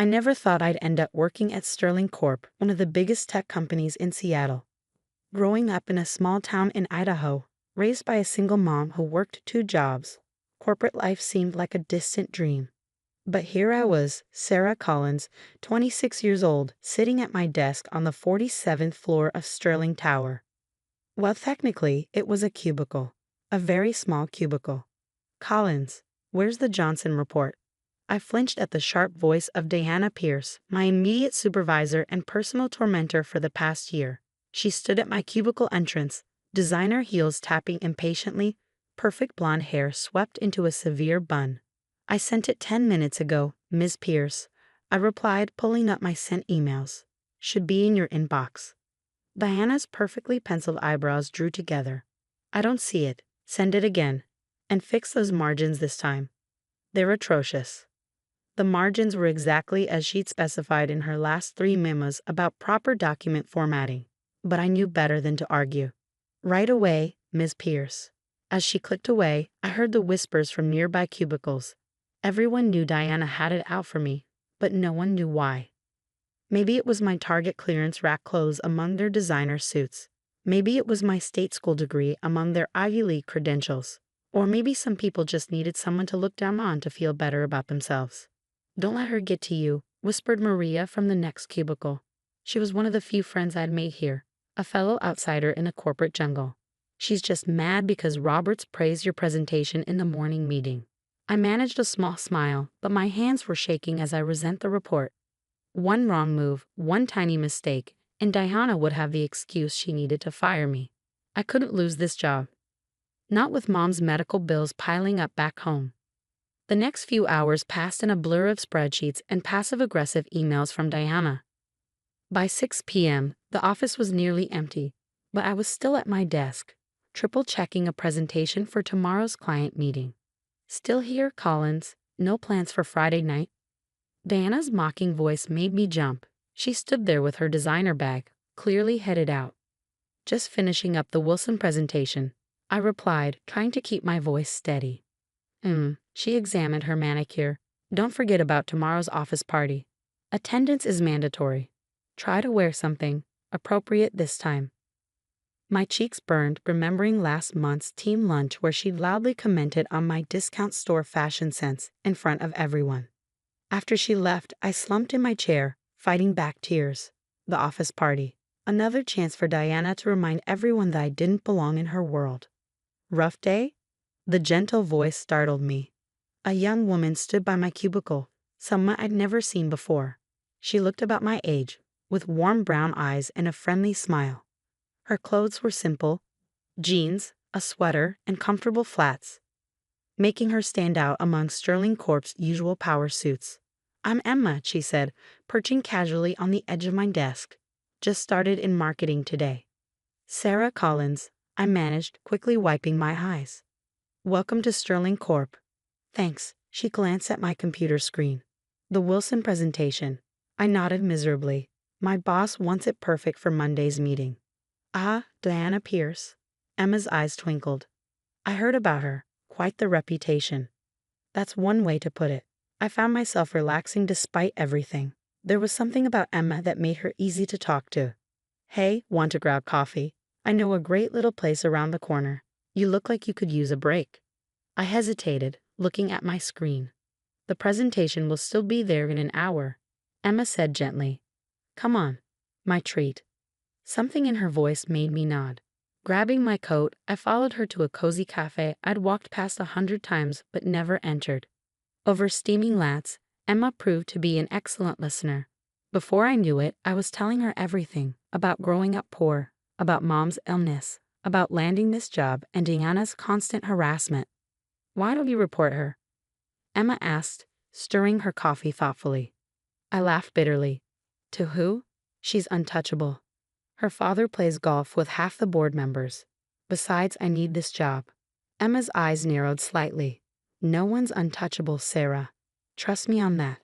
I never thought I'd end up working at Sterling Corp, one of the biggest tech companies in Seattle. Growing up in a small town in Idaho, raised by a single mom who worked 2 jobs, corporate life seemed like a distant dream. But here I was, Sarah Collins, 26 years old, sitting at my desk on the 47th floor of Sterling Tower. Well, technically, it was a cubicle. A very small cubicle. Collins, where's the Johnson report? I flinched at the sharp voice of Diana Pierce, my immediate supervisor and personal tormentor for the past year. She stood at my cubicle entrance, designer heels tapping impatiently, perfect blonde hair swept into a severe bun. I sent it 10 minutes ago, Ms. Pierce. I replied, pulling up my sent emails. Should be in your inbox. Diana's perfectly penciled eyebrows drew together. I don't see it. Send it again. And fix those margins this time. They're atrocious. The margins were exactly as she'd specified in her last 3 memos about proper document formatting. But I knew better than to argue. Right away, Ms. Pierce. As she clicked away, I heard the whispers from nearby cubicles. Everyone knew Diana had it out for me, but no one knew why. Maybe it was my Target clearance rack clothes among their designer suits. Maybe it was my state school degree among their Ivy League credentials. Or maybe some people just needed someone to look down on to feel better about themselves. Don't let her get to you, whispered Maria from the next cubicle. She was one of the few friends I'd made here, a fellow outsider in a corporate jungle. She's just mad because Roberts praised your presentation in the morning meeting. I managed a small smile, but my hands were shaking as I resent the report. One wrong move, one tiny mistake, and Diana would have the excuse she needed to fire me. I couldn't lose this job. Not with Mom's medical bills piling up back home. The next few hours passed in a blur of spreadsheets and passive-aggressive emails from Diana. By 6 p.m., the office was nearly empty, but I was still at my desk, triple-checking a presentation for tomorrow's client meeting. Still here, Collins? No plans for Friday night? Diana's mocking voice made me jump. She stood there with her designer bag, clearly headed out. Just finishing up the Wilson presentation, I replied, trying to keep my voice steady. She examined her manicure. Don't forget about tomorrow's office party. Attendance is mandatory. Try to wear something appropriate this time. My cheeks burned remembering last month's team lunch where she loudly commented on my discount store fashion sense in front of everyone. After she left, I slumped in my chair, fighting back tears. The office party. Another chance for Diana to remind everyone that I didn't belong in her world. Rough day? The gentle voice startled me. A young woman stood by my cubicle, someone I'd never seen before. She looked about my age, with warm brown eyes and a friendly smile. Her clothes were simple, jeans, a sweater, and comfortable flats, making her stand out among Sterling Corp's usual power suits. I'm Emma, she said, perching casually on the edge of my desk. Just started in marketing today. Sarah Collins, I managed, quickly wiping my eyes. Welcome to Sterling Corp. Thanks, she glanced at my computer screen. The Wilson presentation. I nodded miserably. My boss wants it perfect for Monday's meeting. Ah, Diana Pierce. Emma's eyes twinkled. I heard about her. Quite the reputation. That's one way to put it. I found myself relaxing despite everything. There was something about Emma that made her easy to talk to. Hey, want to grab coffee? I know a great little place around the corner. You look like you could use a break. I hesitated, looking at my screen. The presentation will still be there in an hour. Emma said gently. Come on. My treat. Something in her voice made me nod. Grabbing my coat, I followed her to a cozy cafe I'd walked past 100 times but never entered. Over steaming lattes, Emma proved to be an excellent listener. Before I knew it, I was telling her everything about growing up poor, about Mom's illness, about landing this job and Diana's constant harassment. Why don't you report her? Emma asked, stirring her coffee thoughtfully. I laughed bitterly. To who? She's untouchable. Her father plays golf with half the board members. Besides, I need this job. Emma's eyes narrowed slightly. No one's untouchable, Sarah. Trust me on that.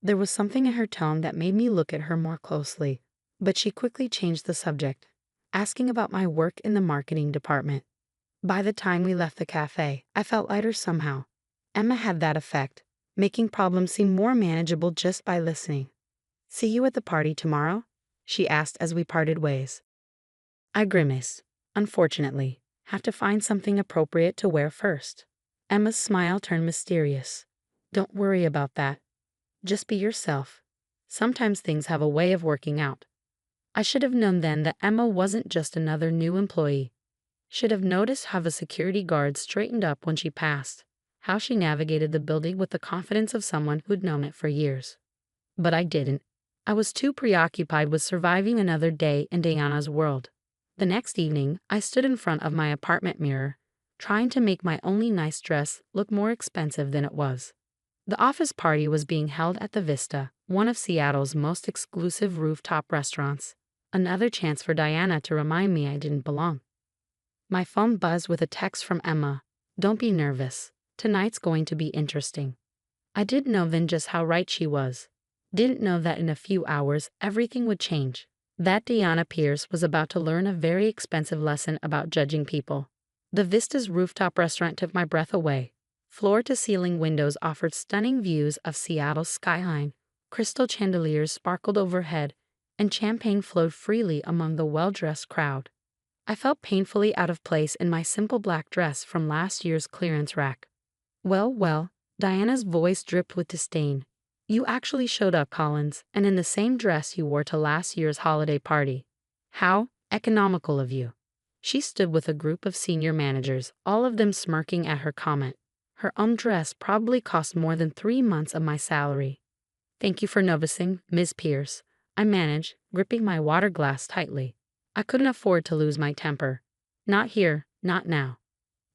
There was something in her tone that made me look at her more closely, but she quickly changed the subject, asking about my work in the marketing department. By the time we left the cafe, I felt lighter somehow. Emma had that effect, making problems seem more manageable just by listening. "See you at the party tomorrow?" she asked as we parted ways. I grimaced. "Unfortunately, have to find something appropriate to wear first." Emma's smile turned mysterious. "Don't worry about that. Just be yourself. Sometimes things have a way of working out." I should have known then that Emma wasn't just another new employee. Should have noticed how the security guard straightened up when she passed, how she navigated the building with the confidence of someone who'd known it for years. But I didn't. I was too preoccupied with surviving another day in Diana's world. The next evening, I stood in front of my apartment mirror, trying to make my only nice dress look more expensive than it was. The office party was being held at the Vista, one of Seattle's most exclusive rooftop restaurants. Another chance for Diana to remind me I didn't belong. My phone buzzed with a text from Emma. "Don't be nervous. Tonight's going to be interesting." I didn't know then just how right she was. Didn't know that in a few hours everything would change. That Diana Pierce was about to learn a very expensive lesson about judging people. The Vista's rooftop restaurant took my breath away. Floor-to-ceiling windows offered stunning views of Seattle's skyline. Crystal chandeliers sparkled overhead, and champagne flowed freely among the well-dressed crowd. I felt painfully out of place in my simple black dress from last year's clearance rack. "Well, well," Diana's voice dripped with disdain. "You actually showed up, Collins, and in the same dress you wore to last year's holiday party. How economical of you." She stood with a group of senior managers, all of them smirking at her comment. Her own dress probably cost more than 3 months of my salary. "Thank you for noticing, Ms. Pierce," I managed, gripping my water glass tightly. I couldn't afford to lose my temper. "Not here, not now."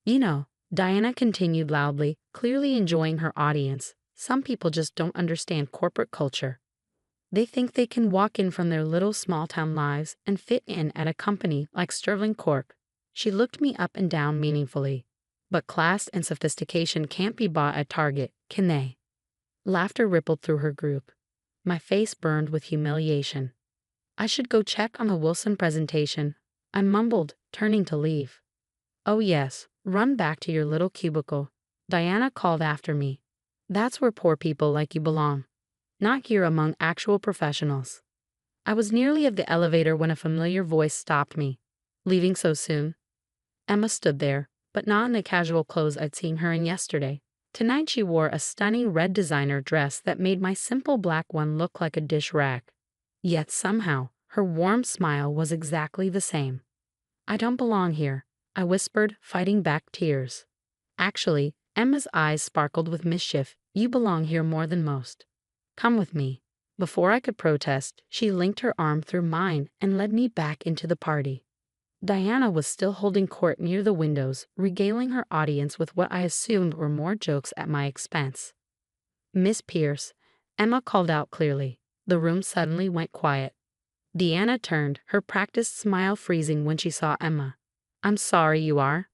"You know," Diana continued loudly, clearly enjoying her audience, "some people just don't understand corporate culture. They think they can walk in from their little small-town lives and fit in at a company like Sterling Corp." She looked me up and down meaningfully. "But class and sophistication can't be bought at Target, can they?" Laughter rippled through her group. My face burned with humiliation. "I should go check on the Wilson presentation," I mumbled, turning to leave. "Oh yes, run back to your little cubicle," Diana called after me. "That's where poor people like you belong. Not here among actual professionals." I was nearly at the elevator when a familiar voice stopped me. "Leaving so soon?" Emma stood there, but not in the casual clothes I'd seen her in yesterday. Tonight she wore a stunning red designer dress that made my simple black one look like a dish rag. Yet somehow, her warm smile was exactly the same. "I don't belong here," I whispered, fighting back tears. Actually, Emma's eyes sparkled with mischief. "You belong here more than most. Come with me." Before I could protest, she linked her arm through mine and led me back into the party. Diana was still holding court near the windows, regaling her audience with what I assumed were more jokes at my expense. "Miss Pierce," Emma called out clearly. The room suddenly went quiet. Diana turned, her practiced smile freezing when she saw Emma. "I'm sorry you are."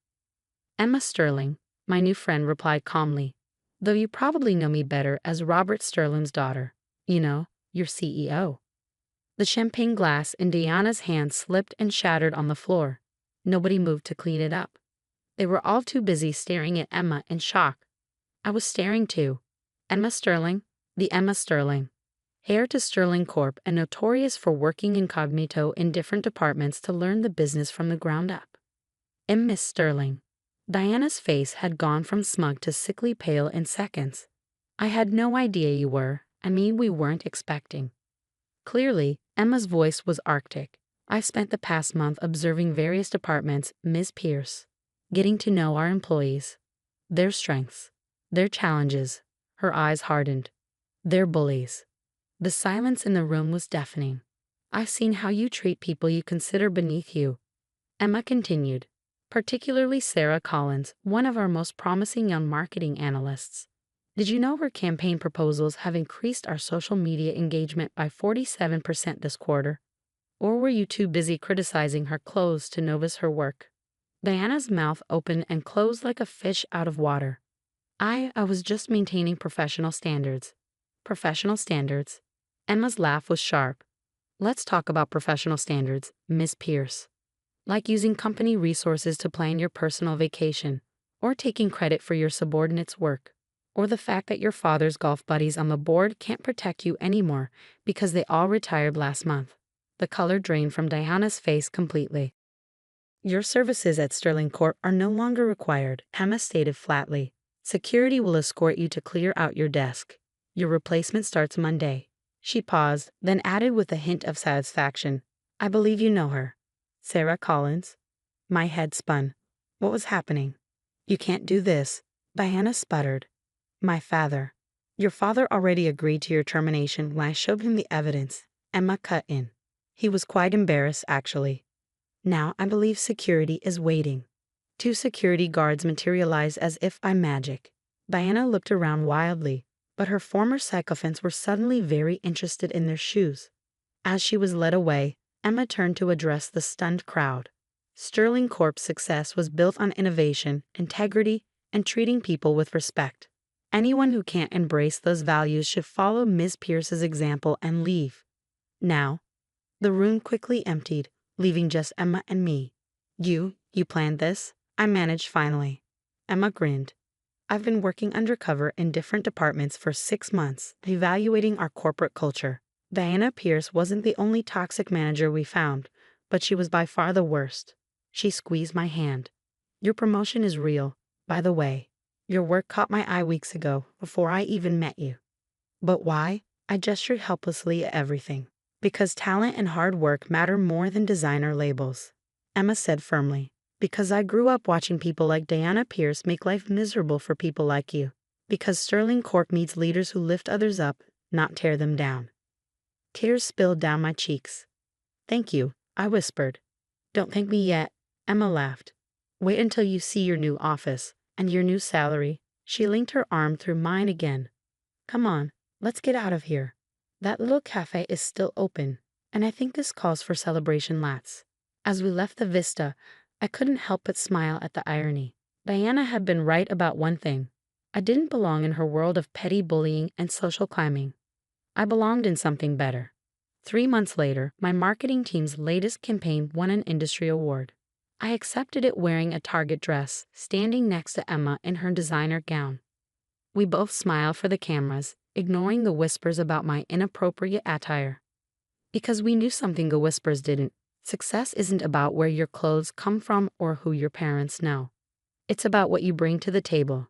"Emma Sterling," my new friend replied calmly, "though you probably know me better as Robert Sterling's daughter. You know, your CEO." The champagne glass in Diana's hand slipped and shattered on the floor. Nobody moved to clean it up. They were all too busy staring at Emma in shock. I was staring too. Emma Sterling, the Emma Sterling. Heir to Sterling Corp and notorious for working incognito in different departments to learn the business from the ground up. And Miss Sterling. Diana's face had gone from smug to sickly pale in seconds. "I had no idea you were. I mean, we weren't expecting." Clearly, Emma's voice was arctic. "I spent the past month observing various departments, Ms. Pierce, getting to know our employees, their strengths, their challenges." Her eyes hardened. "Their bullies." The silence in the room was deafening. "I've seen how you treat people you consider beneath you," Emma continued, "particularly Sarah Collins, one of our most promising young marketing analysts. Did you know her campaign proposals have increased our social media engagement by 47% this quarter? Or were you too busy criticizing her clothes to notice her work?" Diana's mouth opened and closed like a fish out of water. I was just maintaining professional standards." "Professional standards?" Emma's laugh was sharp. "Let's talk about professional standards, Miss Pierce. Like using company resources to plan your personal vacation, or taking credit for your subordinates' work. Or the fact that your father's golf buddies on the board can't protect you anymore because they all retired last month. The color drained from Diana's face completely. Your services at Sterling Corp are no longer required, Emma stated flatly. Security will escort you to clear out your desk. Your replacement starts Monday. She paused, then added with a hint of satisfaction. I believe you know her. Sarah Collins? My head spun. What was happening? You can't do this. Diana sputtered. My father. Your father already agreed to your termination when I showed him the evidence. Emma cut in. He was quite embarrassed, actually. Now I believe security is waiting. 2 security guards materialized as if by magic. Diana looked around wildly, but her former sycophants were suddenly very interested in their shoes. As she was led away, Emma turned to address the stunned crowd. Sterling Corp's success was built on innovation, integrity, and treating people with respect. Anyone who can't embrace those values should follow Ms. Pierce's example and leave. Now, the room quickly emptied, leaving just Emma and me. You planned this? I managed finally. Emma grinned. I've been working undercover in different departments for 6 months, evaluating our corporate culture. Diana Pierce wasn't the only toxic manager we found, but she was by far the worst. She squeezed my hand. Your promotion is real, by the way. Your work caught my eye weeks ago, before I even met you. But why? I gestured helplessly at everything. Because talent and hard work matter more than designer labels. Emma said firmly. Because I grew up watching people like Diana Pierce make life miserable for people like you. Because Sterling Corp needs leaders who lift others up, not tear them down. Tears spilled down my cheeks. Thank you, I whispered. Don't thank me yet, Emma laughed. Wait until you see your new office, and your new salary. She linked her arm through mine again. Come on, let's get out of here. That little cafe is still open, and I think this calls for celebration lats. As we left the vista, I couldn't help but smile at the irony. Diana had been right about one thing. I didn't belong in her world of petty bullying and social climbing. I belonged in something better. 3 months later, my marketing team's latest campaign won an industry award. I accepted it wearing a Target dress, standing next to Emma in her designer gown. We both smiled for the cameras, ignoring the whispers about my inappropriate attire. Because we knew something the whispers didn't. Success isn't about where your clothes come from or who your parents know. It's about what you bring to the table.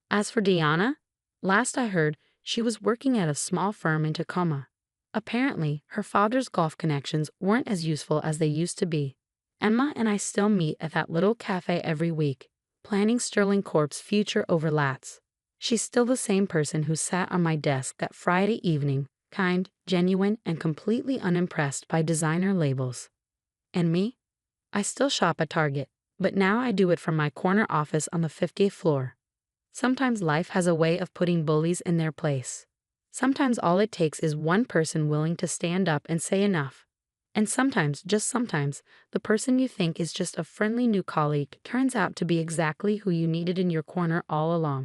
As for Diana, last I heard, she was working at a small firm in Tacoma. Apparently, her father's golf connections weren't as useful as they used to be. Emma and I still meet at that little cafe every week, planning Sterling Corp's future over lats. She's still the same person who sat on my desk that Friday evening, kind, genuine, and completely unimpressed by designer labels. And me? I still shop at Target, but now I do it from my corner office on the 50th floor. Sometimes life has a way of putting bullies in their place. Sometimes all it takes is one person willing to stand up and say enough. And sometimes, just sometimes, the person you think is just a friendly new colleague turns out to be exactly who you needed in your corner all along.